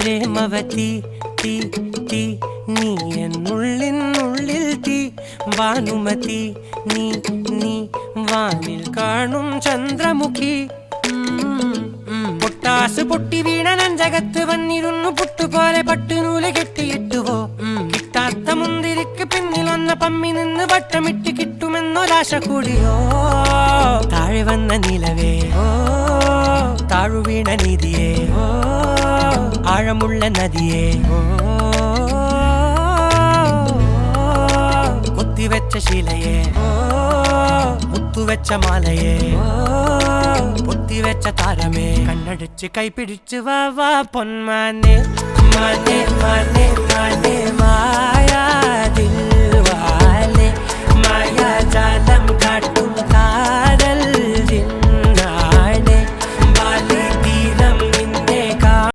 പ്രേമവതി തീ തീ നീ എന്നുള്ളിൽ തീ ഭാനുമതി നീ നീ വാനിൽ കാണും ചന്ദ്രമുഖി പൊട്ടാസ് പൊട്ടി വീണ നെഞ്ചകത്ത് വന്നിരുന്നു പുട്ടുപോലെ പട്ടുനൂല് കെട്ടിയിട്ടുവോ കിട്ടാത്ത മുന്തിരിക്ക് പിന്നിൽ വന്ന പമ്മി നിന്ന് വട്ടമിട്ട് കിട്ടുമെന്നൊരാശ കൂടിയോ താഴെ വന്ന നിലവേ താഴു വീണ നിധിയേ ആഴമുള്ള നദിയേ കൊത്തിവെച്ച ശിലയേ മുത്തുവെച്ച മാലയേ പൊത്തിവെച്ച താരമേ കണ്ണടിച്ച് കൈപിടിച്ച് വാ വാ പൊന്മാനെ മാനെ മാനെ മാനെ മായാ ദിൽവാലെ മായാ ജാല